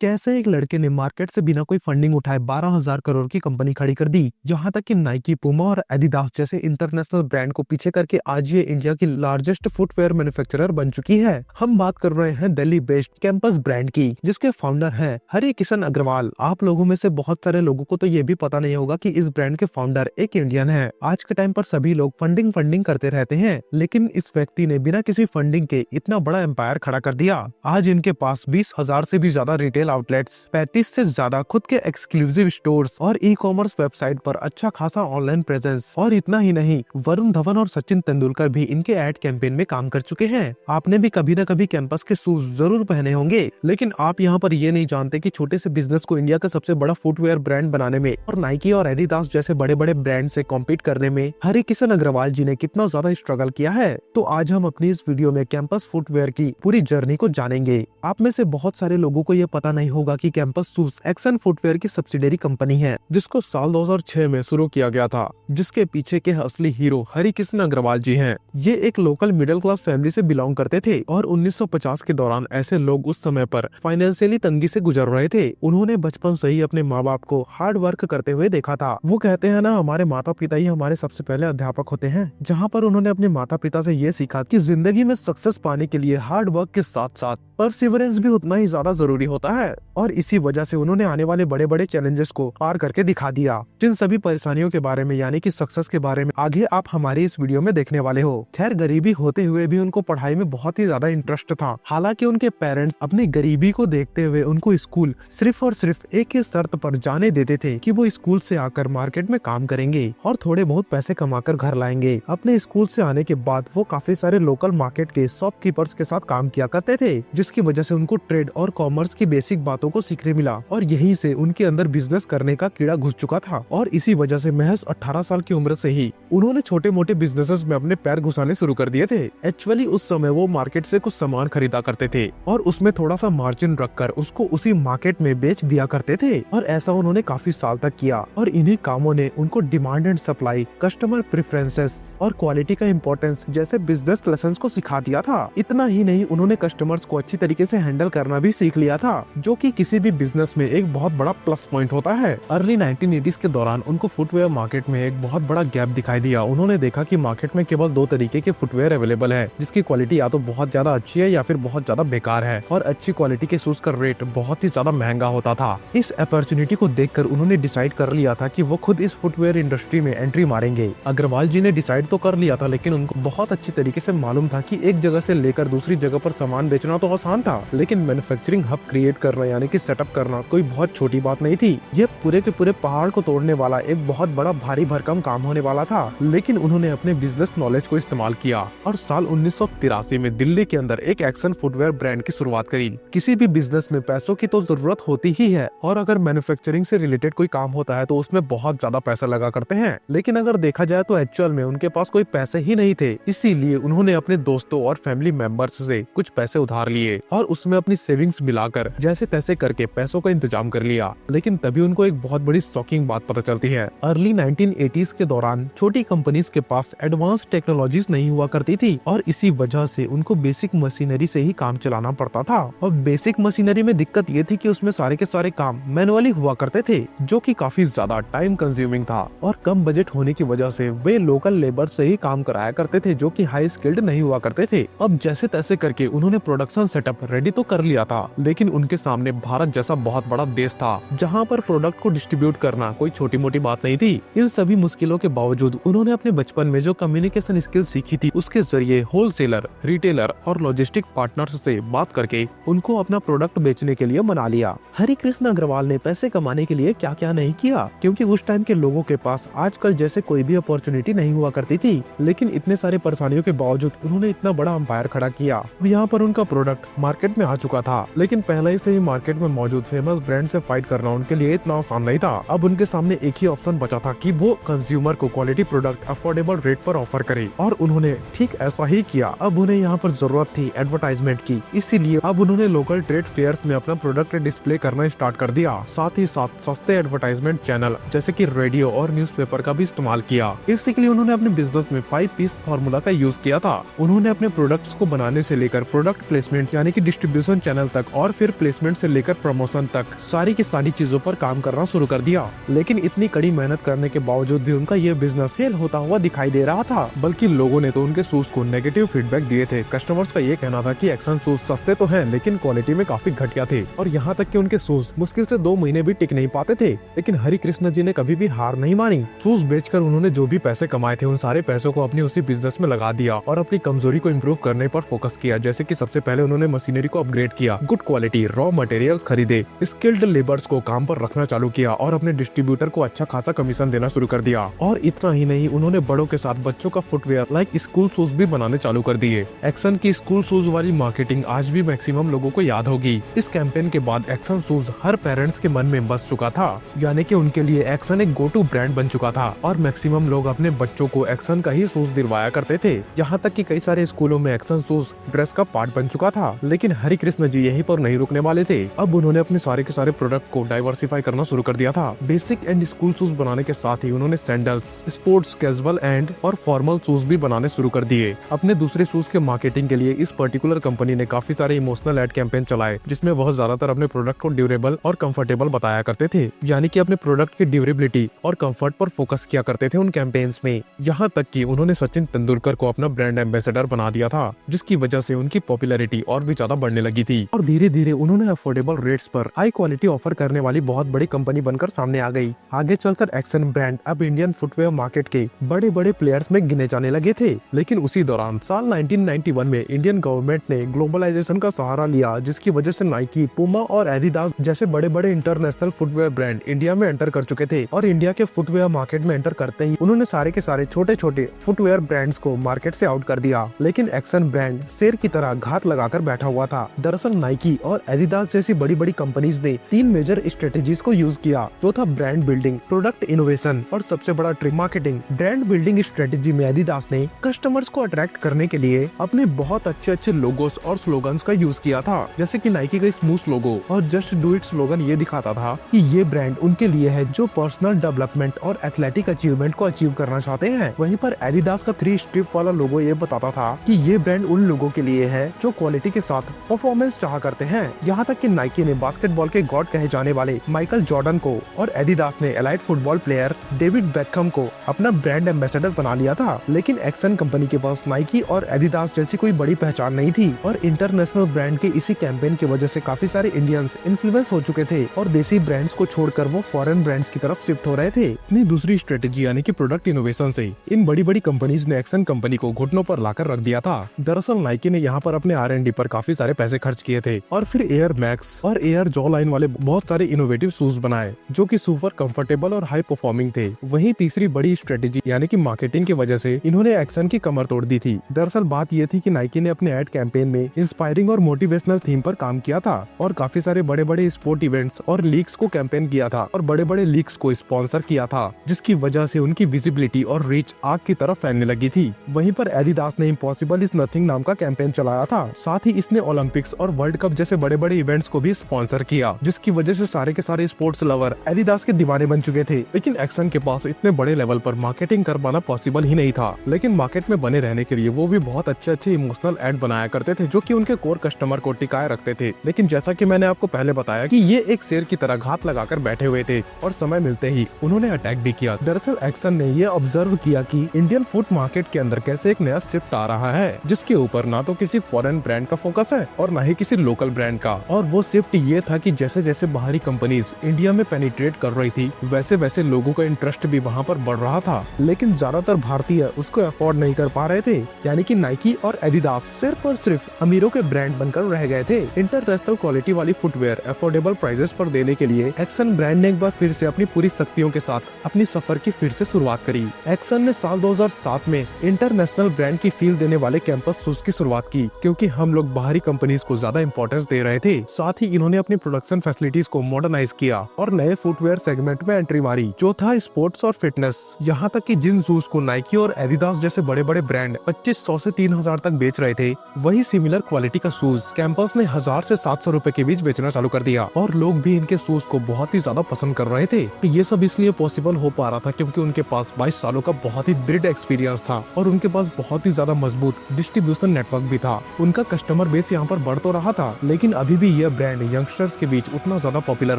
कैसे एक लड़के ने मार्केट से बिना कोई फंडिंग उठाए 12,000 करोड़ की कंपनी खड़ी कर दी। जहां तक कि नाइकी, पूमा और एडिडास जैसे इंटरनेशनल ब्रांड को पीछे करके आज ये इंडिया की लार्जेस्ट फुटवेयर मैन्युफैक्चरर बन चुकी है। हम बात कर रहे हैं दिल्ली बेस्ड कैंपस ब्रांड की, जिसके फाउंडर हैं हरि किशन अग्रवाल। आप लोगों में से बहुत सारे लोगों को तो ये भी पता नहीं होगा कि इस ब्रांड के फाउंडर एक इंडियन है। आज के टाइम पर सभी लोग फंडिंग करते रहते हैं, लेकिन इस व्यक्ति ने बिना किसी फंडिंग के इतना बड़ा एम्पायर खड़ा कर दिया। आज इनके पास 20,000 से भी ज्यादा रिटेल आउटलेट्स, 35 से ज्यादा खुद के एक्सक्लूसिव स्टोर्स और ई कॉमर्स वेबसाइट पर अच्छा खासा ऑनलाइन प्रेजेंस। और इतना ही नहीं, वरुण धवन और सचिन तेंदुलकर भी इनके एड कैंपेन में काम कर चुके हैं। आपने भी कभी न कभी कैंपस के शूज जरूर पहने होंगे, लेकिन आप यहाँ पर ये नहीं जानते कि छोटे से बिजनेस को इंडिया का सबसे बड़ा फुटवेयर ब्रांड बनाने में और नाइकी और एडिडास जैसे बड़े बड़े ब्रांड से कॉम्पीट करने में हरि किशन अग्रवाल जी ने कितना ज्यादा स्ट्रगल किया है। तो आज हम अपनी इस वीडियो में कैंपस फुटवेयर की पूरी जर्नी को जानेंगे। आप में से बहुत सारे लोगों को ये पता नहीं होगा कि कैंपस शूज एक्शन फुटवेयर की सब्सिडियरी कंपनी है, जिसको साल 2006 में शुरू किया गया था, जिसके पीछे के असली हीरो हरि किशन अग्रवाल जी हैं। ये एक लोकल मिडिल क्लास फैमिली से बिलोंग करते थे और 1950 के दौरान ऐसे लोग उस समय पर फाइनेंशियली तंगी से गुजर रहे थे। उन्होंने बचपन से ही अपने माँ बाप को हार्ड वर्क करते हुए देखा था। वो कहते हैं ना, हमारे माता पिता ही हमारे सबसे पहले अध्यापक होते हैं। जहाँ पर उन्होंने अपने माता पिता से ये सीखा कि जिंदगी में सक्सेस पाने के लिए हार्ड वर्क के साथ साथ परसिवरेंस भी उतना ही ज्यादा जरूरी होता है। और इसी वजह से उन्होंने आने वाले बड़े बड़े चैलेंजेस को पार करके दिखा दिया। जिन सभी परेशानियों के बारे में यानी कि सक्सेस के बारे में आगे आप हमारी इस वीडियो में देखने वाले हो। खैर, गरीबी होते हुए भी उनको पढ़ाई में बहुत ही ज्यादा इंटरेस्ट था। हालांकि उनके पेरेंट्स अपनी गरीबी को देखते हुए उनको स्कूल सिर्फ और सिर्फ एक ही शर्त पर जाने देते थे कि वो स्कूल से आकर मार्केट में काम करेंगे और थोड़े बहुत पैसे कमाकर घर लाएंगे। अपने स्कूल से आने के बाद वो काफी सारे लोकल मार्केट के शॉपकीपर्स के साथ काम किया करते थे, जिसकी वजह से उनको ट्रेड और कॉमर्स की बेसिक बातों को सीखने मिला और यहीं से उनके अंदर बिजनेस करने का कीड़ा घुस चुका था। और इसी वजह से महज 18 साल की उम्र से ही उन्होंने छोटे मोटे बिजनेसेस में अपने पैर घुसाने शुरू कर दिए थे। एक्चुअली उस समय वो मार्केट से कुछ सामान खरीदा करते थे और उसमें थोड़ा सा मार्जिन रखकर उसको उसी मार्केट में बेच दिया करते थे। और ऐसा उन्होंने काफी साल तक किया और इन्हीं कामों ने उनको demand and supply, customer preferences और क्वालिटी का इम्पोर्टेंस जैसे बिजनेस लेसन्स को सिखा दिया था। इतना ही नहीं, उन्होंने कस्टमर्स को अच्छी तरीके से हैंडल करना भी सीख लिया था, जो कि किसी भी बिजनेस में एक बहुत बड़ा प्लस पॉइंट होता है। अर्ली 1980s के दौरान उनको फुटवेयर मार्केट में एक बहुत बड़ा गैप दिखाई दिया। उन्होंने देखा कि मार्केट में केवल दो तरीके के फुटवेयर अवेलेबल है, जिसकी क्वालिटी या तो बहुत ज्यादा अच्छी है या फिर बहुत ज्यादा बेकार है, और अच्छी क्वालिटी के शूज का रेट बहुत ही ज्यादा महंगा होता था। इस अपॉर्चुनिटी को देखकर उन्होंने डिसाइड कर लिया था कि वो खुद इस फुटवेयर इंडस्ट्री में एंट्री मारेंगे। अग्रवाल जी ने डिसाइड तो कर लिया था, लेकिन उनको बहुत अच्छी तरीके से मालूम था कि एक जगह से लेकर दूसरी जगह पर सामान बेचना तो आसान था, लेकिन मैन्युफैक्चरिंग हब क्रिएट करना यानी कि सेटअप करना कोई बहुत छोटी बात नहीं थी। ये पूरे के पूरे पहाड़ को तोड़ने वाला एक बहुत बड़ा भारी भरकम काम होने वाला था। लेकिन उन्होंने अपने बिजनेस नॉलेज को इस्तेमाल किया और साल 1983 में दिल्ली के अंदर एक एक्शन फुटवेयर ब्रांड की शुरुआत करी। किसी भी बिजनेस में पैसों की तो जरूरत होती ही है, और अगर मैन्युफैक्चरिंग से रिलेटेड कोई काम होता है तो उसमें बहुत ज्यादा पैसा लगा करते हैं। लेकिन अगर देखा जाए तो एक्चुअल में उनके पास कोई पैसे ही नहीं थे। इसीलिए उन्होंने अपने दोस्तों और फैमिली मेंबर्स से कुछ पैसे उधार लिए और उसमें अपनी सेविंग्स मिलाकर जैसे तैसे करके पैसों का इंतजाम कर लिया। लेकिन तभी उनको एक बहुत बड़ी शॉकिंग बात पता चलती है। अर्ली 1980s के दौरान छोटी कंपनीज के पास एडवांस टेक्नोलॉजीज नहीं हुआ करती थी और इसी वजह से उनको बेसिक मशीनरी से ही काम चलाना पड़ता था। और बेसिक मशीनरी में दिक्कत ये थी कि उसमें सारे के सारे काम मैनुअली हुआ करते थे, जो कि काफी ज्यादा टाइम कंज्यूमिंग था। और कम बजट होने की वजह से वे लोकल लेबर से ही काम कराया करते थे, जो कि हाई स्किल्ड नहीं हुआ करते थे। अब जैसे तैसे करके उन्होंने प्रोडक्शन सेटअप रेडी तो कर लिया था, लेकिन उनके सामने भारत जैसा बहुत बड़ा देश था, जहां पर प्रोडक्ट को डिस्ट्रीब्यूट करना कोई छोटी मोटी बात नहीं थी। इन सभी मुश्किलों के बावजूद उन्होंने अपने बचपन में जो कम्युनिकेशन स्किल सीखी थी, उसके जरिए होलसेलर, रिटेलर और लॉजिस्टिक पार्टनर्स से बात करके उनको अपना प्रोडक्ट बेचने के लिए मना लिया। हरि कृष्ण अग्रवाल ने पैसे कमाने के लिए क्या क्या नहीं किया, क्योंकि उस टाइम के लोगों के पास आजकल जैसे कोई भी अपॉर्चुनिटी नहीं हुआ करती थी। लेकिन इतने सारे परेशानियों के बावजूद उन्होंने इतना बड़ा अंपायर खड़ा किया। यहाँ पर उनका प्रोडक्ट मार्केट में आ चुका था, लेकिन पहले से ही मार्केट में मौजूद फेमस ब्रांड से फाइट करना उनके लिए इतना आसान नहीं था। अब उनके सामने एक ही ऑप्शन बचा था कि वो कंज्यूमर को क्वालिटी प्रोडक्ट अफोर्डेबल रेट पर ऑफर करे, और उन्होंने ठीक ऐसा ही किया। अब उन्हें यहाँ पर जरूरत थी एडवर्टाइजमेंट की, इसीलिए अब उन्होंने लोकल ट्रेड फेयर्स में अपना प्रोडक्ट डिस्प्ले करना स्टार्ट कर दिया। साथ ही साथ सस्ते एडवर्टाइजमेंट चैनल जैसे कि रेडियो और न्यूज़पेपर का भी इस्तेमाल किया। इसके लिए उन्होंने अपने बिजनेस में 5 पीस फार्मूला का यूज किया था। उन्होंने अपने प्रोडक्ट्स को बनाने से लेकर प्रोडक्ट प्लेसमेंट यानी कि डिस्ट्रीब्यूशन चैनल तक और फिर प्लेसमेंट मैनेजमेंट से लेकर प्रमोशन तक सारी की सारी चीजों पर काम करना शुरू कर दिया। लेकिन इतनी कड़ी मेहनत करने के बावजूद भी उनका ये बिजनेस फेल होता हुआ दिखाई दे रहा था। बल्कि लोगों ने तो उनके शूज को नेगेटिव फीडबैक दिए थे। कस्टमर्स का ये कहना था कि एक्शन शूज सस्ते तो हैं लेकिन क्वालिटी में काफी घटिया थे, और यहाँ तक कि उनके शूज मुश्किल से 2 महीने भी टिक नहीं पाते थे। लेकिन हरि कृष्ण जी ने कभी भी हार नहीं मानी। शूज बेचकर उन्होंने जो भी पैसे कमाए थे उन सारे पैसों को अपनी उसी बिजनेस में लगा दिया और अपनी कमजोरी को इम्प्रूव करने पर फोकस किया। जैसे कि सबसे पहले उन्होंने मशीनरी को अपग्रेड किया, गुड क्वालिटी रॉ मटेरियल्स खरीदे, स्किल्ड लेबर्स को काम पर रखना चालू किया और अपने डिस्ट्रीब्यूटर को अच्छा खासा कमीशन देना शुरू कर दिया। और इतना ही नहीं, उन्होंने बड़ों के साथ बच्चों का फुटवेयर लाइक स्कूल शूज भी बनाने चालू कर दिए। एक्शन की स्कूल शूज वाली मार्केटिंग आज भी मैक्सिमम लोगों को याद होगी। इस कैंपेन के बाद एक्शन शूज हर पेरेंट्स के मन में बस चुका था, यानी कि उनके लिए एक्शन एक गो टू ब्रांड बन चुका था और मैक्सिमम लोग अपने बच्चों को एक्शन का ही शूज दिलवाया करते थे। यहाँ तक कि कई सारे स्कूलों में एक्शन शूज ड्रेस का पार्ट बन चुका था। लेकिन हरि कृष्ण जी यहीं पर नहीं रुकने वाले थे। अब उन्होंने अपने सारे के सारे प्रोडक्ट को डाइवर्सिफाई करना शुरू कर दिया था। बेसिक एंड स्कूल शूज बनाने के साथ ही उन्होंने सैंडल्स, स्पोर्ट्स, कैजुअल एंड और फॉर्मल शूज भी बनाने शुरू कर दिए। अपने दूसरे शूज के मार्केटिंग के लिए इस पर्टिकुलर कंपनी ने काफी सारे इमोशनल एड कैंपेन चलाए, जिसमें वह ज्यादातर अपने प्रोडक्ट को ड्यूरेबल और कंफर्टेबल बताया करते थे, यानी कि अपने प्रोडक्ट की ड्यूरेबिलिटी और कंफर्ट पर फोकस किया करते थे उन कैंपेन्स में। यहाँ तक कि उन्होंने सचिन तेंदुलकर को अपना ब्रांड एम्बेसडर बना दिया था, जिसकी वजह से उनकी पॉपुलैरिटी और भी ज्यादा बढ़ने लगी थी। और धीरे धीरे उन्होंने अफोर्डेबल रेट्स पर हाई क्वालिटी ऑफर करने वाली बहुत बड़ी कंपनी बनकर सामने आ गई। आगे चलकर एक्शन ब्रांड अब इंडियन फुटवेयर मार्केट के बड़े बड़े प्लेयर्स में गिने जाने लगे थे। लेकिन उसी दौरान साल 1991 में इंडियन गवर्नमेंट ने ग्लोबलाइजेशन का सहारा लिया, जिसकी वजह से नाइकी, पूमा और एडिडास जैसे बड़े बड़े इंटरनेशनल फुटवेयर ब्रांड इंडिया में एंटर कर चुके थे। और इंडिया के फुटवेयर मार्केट में एंटर करते ही उन्होंने सारे के सारे छोटे छोटे फुटवेयर ब्रांड्स को मार्केट से आउट कर दिया। लेकिन एक्शन ब्रांड शेर की तरह घात लगाकर बैठा हुआ था। दरअसल नाइकी और एडिडास जैसी बड़ी बड़ी कंपनीज ने 3 मेजर स्ट्रेटेजीज को यूज किया, जो था ब्रांड बिल्डिंग, प्रोडक्ट इनोवेशन और सबसे बड़ा trick marketing. Brand building strategy में एडिडास ने कस्टमर्स को अट्रैक्ट करने के लिए अपने बहुत अच्छे अच्छे लोगोस और स्लोगन्स का यूज किया था। जैसे कि नाइकी का स्मूथ लोगो और जस्ट डू इट स्लोगन ये दिखाता था कि ये ब्रांड उनके लिए है जो पर्सनल डेवलपमेंट और एथलेटिक अचीवमेंट को अचीव करना चाहते हैं। वहीं पर एडिडास का 3 स्ट्रिप वाला लोगो ये बताता था कि ये ब्रांड उन लोगों के लिए है जो क्वालिटी के साथ परफॉर्मेंस चाह करते हैं। यहाँ तक कि नाइकी ने बास्केटबॉल के गॉड कहे जाने वाले माइकल जॉर्डन को और एडिडास ने elite football player David Beckham को अपना ब्रांड एम्बेसडर बना लिया था। लेकिन एक्शन कंपनी के पास नाइकी और एडिडास जैसी कोई बड़ी पहचान नहीं थी और इंटरनेशनल ब्रांड के इसी कैंपेन की वजह से काफी सारे इंडियंस इन्फ्लुएंस हो चुके थे और देसी ब्रांड्स को छोड़कर वो फॉरेन ब्रांड्स की तरफ शिफ्ट हो रहे थे। अपनी दूसरी स्ट्रेटेजी यानी कि प्रोडक्ट इनोवेशन से इन बड़ी बड़ी कंपनीज ने एक्शन कंपनी को घुटनों पर लाकर रख दिया था। दरअसल नाइकी ने यहाँ पर अपने R&D पर काफी सारे पैसे खर्च किए थे और फिर एयर मैक्स और एयर जॉ लाइन वाले बहुत सारे इनोवेटिव शूज बनाए जो कि सुपर कंफर्टेबल और हाई परफॉर्मिंग थे। वहीं तीसरी बड़ी स्ट्रेटेजी यानी कि मार्केटिंग की वजह से इन्होंने एक्शन की कमर तोड़ दी थी। दरअसल बात ये थी कि नाइकी ने अपने एड कैंपेन में इंस्पायरिंग और मोटिवेशनल थीम पर काम किया था और काफी सारे बड़े बड़े स्पोर्ट इवेंट्स और लीग्स को कैंपेन किया था और बड़े बड़े लीग्स को स्पॉन्सर किया था, जिसकी वजह से उनकी विजिबिलिटी और रीच आग की तरफ फैलने लगी थी। वहीं पर एडिडास ने इम्पॉसिबल इज नथिंग नाम का कैंपेन चलाया था। साथ ही इसने ओलंपिक्स और वर्ल्ड कप जैसे बड़े बड़े इवेंट्स को भी स्पॉन्सर किया, जिसकी वजह से सारे के सारे स्पोर्ट्स लवर एडिडास के दीवाने बन चुके थे। लेकिन एक्शन के पास इतने बड़े लेवल पर मार्केटिंग कर पाना पॉसिबल ही नहीं था। लेकिन मार्केट में बने रहने के लिए वो भी बहुत अच्छे अच्छे इमोशनल एड बनाया करते थे जो कि उनके कोर कस्टमर को टिकाए रखते थे। लेकिन जैसा कि मैंने आपको पहले बताया कि ये एक शेर की तरह घात लगाकर बैठे हुए थे और समय मिलते ही उन्होंने अटैक भी किया। दरअसल एक्शन ने ये ऑब्जर्व किया कि इंडियन फूड मार्केट के अंदर कैसे एक नया शिफ्ट आ रहा है, जिसके ऊपर ना तो किसी फॉरेन ब्रांड का फोकस है और ना ही किसी लोकल ब्रांड का। और वो शिफ्ट ये था कि जैसे जैसे बाहरी कंपनीज इंडिया में पेनिट्रेट कर रही थी वैसे वैसे लोगों का इंटरेस्ट भी वहाँ पर बढ़ रहा था। लेकिन ज्यादातर भारतीय उसको अफोर्ड नहीं कर पा रहे थे, यानी कि नाइकी और एडिडास सिर्फ और सिर्फ अमीरों के ब्रांड बनकर रह गए थे। इंटरनेशनल क्वालिटी वाली फुटवेयर अफोर्डेबल प्राइसेस पर देने के लिए एक्शन ब्रांड ने एक बार फिर से अपनी पूरी शक्तियों के साथ अपनी सफर की फिर से शुरुआत करी। एक्शन ने साल 2007 में इंटरनेशनल ब्रांड की फील देने वाले कैंपस शूज की शुरुआत की, क्योंकि हम लोग बाहरी कंपनीज को ज्यादा इंपॉर्टेंस दे रहे थे। साथ ही इन्होंने अपनी प्रोडक्शन फैसिलिटीज को मॉडर्नाइज किया और नए फुटवेयर सेगमेंट में एंट्री मारी, जो था स्पोर्ट्स और फिटनेस। यहाँ तक कि जिन शूज को नाइकी और एडिडास जैसे बड़े बड़े ब्रांड 2500 से 3000 तक बेच रहे थे, वही सिमिलर क्वालिटी का शूज कैंपस ने 1000 से 700 रुपए के बीच बेचना चालू कर दिया और लोग भी इनके शूज को बहुत ही ज्यादा पसंद कर रहे थे। ये सब इसलिए पॉसिबल हो पा रहा था क्योंकि उनके पास 22 सालों का बहुत ही ब्रिड एक्सपीरियंस था और उनके पास बहुत ही ज्यादा मजबूत डिस्ट्रीब्यूशन नेटवर्क भी था। उनका कस्टमर बेस यहाँ पर बढ़ तो रहा था, लेकिन अभी भी यह ब्रांड यंगस्टर्स के बीच उतना ज्यादा पॉपुलर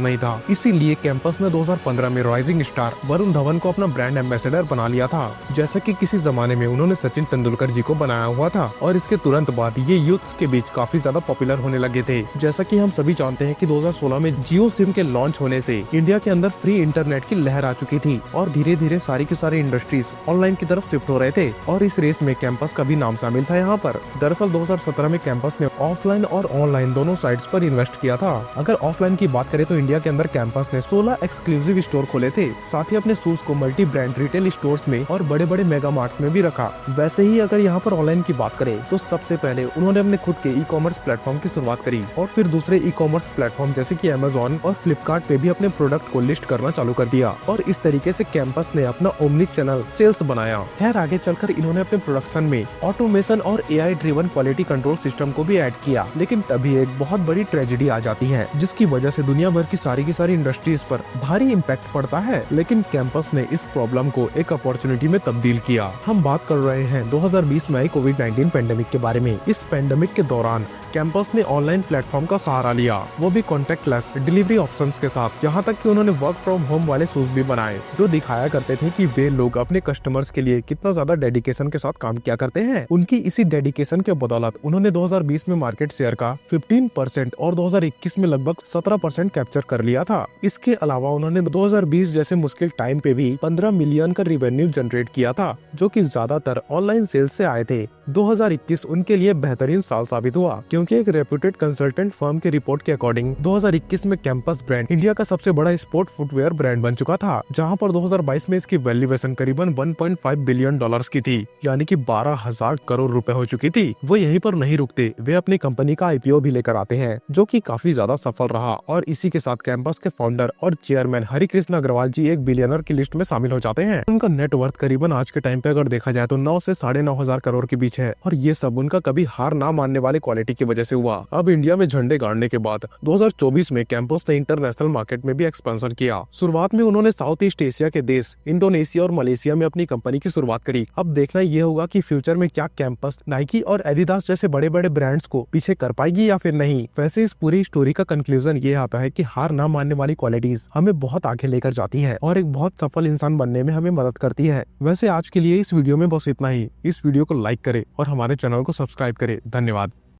नहीं था। इसीलिए कैंपस ने 2015 में राइजिंग स्टार वरुण धवन को अपना ब्रांड एम्बेसडर बना लिया था, जैसा कि किसी जमाने में उन्होंने सचिन तेंदुलकर जी को बनाया हुआ था। और इसके तुरंत बाद ये यूथ्स के बीच काफी ज्यादा पॉपुलर होने लगे थे। जैसा कि हम सभी जानते हैं कि 2016 में जियो सिम के लॉन्च होने से इंडिया के अंदर फ्री इंटरनेट की लहर आ चुकी थी और धीरे धीरे सारी की सारी इंडस्ट्रीज ऑनलाइन की तरफ शिफ्ट हो रहे थे और इस रेस में कैंपस का भी नाम शामिल था यहाँ पर। दरअसल 2017 में कैंपस ने ऑफलाइन और ऑनलाइन दोनों साइट्स पर इन्वेस्ट किया था। अगर ऑफलाइन की बात करें तो इंडिया के अंदर कैंपस ने 16 एक्सक्लूसिव स्टोर खोले थे, साथ ही अपने शूज को मल्टी ब्रांड रिटेल स्टोर्स में और बड़े बड़े मेगा मार्ट्स में भी रखा। वैसे ही अगर यहाँ पर ऑनलाइन की बात करें तो सबसे पहले उन्होंने अपने खुद के ई कॉमर्स प्लेटफॉर्म की शुरुआत करी और फिर दूसरे ई कॉमर्स प्लेटफॉर्म जैसे कि अमेजॉन और फ्लिपकार्ट पे भी अपने प्रोडक्ट को लिस्ट करना चालू कर दिया और इस तरीके से कैंपस ने अपना ओमनी चैनल सेल्स बनाया। खैर आगे चलकर इन्होंने अपने प्रोडक्शन में ऑटोमेशन और AI driven quality control system को भी ऐड किया, लेकिन तभी एक बहुत बड़ी ट्रेजेडी आ जाती है जिसकी वजह से दुनिया भर की सारी इंडस्ट्रीज पर भारी इम्पैक्ट पड़ता है। लेकिन कैंपस ने इस प्रॉब्लम को एक अपॉर्चुनिटी में तब्दील किया। हम बात कर रहे हैं 2020 में आई कोविड-19 पेंडेमिक के बारे में। इस पेंडेमिक के दौरान कैंपस ने ऑनलाइन प्लेटफॉर्म का सहारा लिया, वो भी कॉन्टेक्टलेस डिलीवरी ऑप्शंस के साथ। यहाँ तक कि उन्होंने वर्क फ्रॉम होम वाले शूज भी बनाए जो दिखाया करते थे कि वे लोग अपने कस्टमर्स के लिए कितना ज्यादा डेडिकेशन के साथ काम किया करते हैं। उनकी इसी डेडिकेशन के बदौलत उन्होंने 2020 में मार्केट शेयर का 15% और 2021 में लगभग 17% कैप्चर कर लिया था। इसके अलावा उन्होंने 2020 जैसे मुश्किल टाइम पे भी 15 मिलियन का रिवेन्यू जनरेट किया था, जो कि ज्यादातर ऑनलाइन सेल्स से आए थे। 2021 उनके लिए बेहतरीन साल साबित हुआ क्योंकि एक रेप्यूटेड कंसल्टेंट फर्म की रिपोर्ट के अकॉर्डिंग 2021 में कैंपस ब्रांड इंडिया का सबसे बड़ा स्पोर्ट फुटवेयर ब्रांड बन चुका था, जहां पर 2022 में इसकी वैल्यूएशन करीबन 1.5 बिलियन डॉलर्स की थी, यानी कि 12,000 करोड़ रुपए हो चुकी थी। वो यहीं पर नहीं रुकते, वे अपनी कंपनी का आईपीओ भी लेकर आते हैं जो कि काफी ज्यादा सफल रहा और इसी के साथ कैंपस के फाउंडर और चेयरमैन हरिकृष्ण अग्रवाल जी एक बिलियनर की लिस्ट में शामिल हो जाते हैं। उनका नेटवर्थ करीबन आज के टाइम पे अगर देखा जाए तो 9 से 9,500 करोड़ के बीच है और ये सब उनका कभी हार ना मानने वाली क्वालिटी की वजह से हुआ। अब इंडिया में झंडे गाड़ने के बाद 2024 में कैंपस ने इंटरनेशनल मार्केट में भी एक्सपेंशन किया। शुरुआत में उन्होंने साउथ ईस्ट एशिया के देश इंडोनेशिया और मलेशिया में अपनी कंपनी की शुरुआत करी। अब देखना ये होगा कि फ्यूचर में क्या कैंपस नाइकी और एडिडास जैसे बड़े बड़े ब्रांड्स को पीछे कर पाएगी या फिर नहीं। वैसे इस पूरी स्टोरी का कंक्लूजन ये आता है कि हार ना मानने वाली क्वालिटीज हमें बहुत आगे लेकर जाती है और एक बहुत सफल इंसान बनने में हमें मदद करती है। वैसे आज के लिए इस वीडियो में बस इतना ही। इस वीडियो को लाइक करें और हमारे चैनल को सब्सक्राइब करें। धन्यवाद।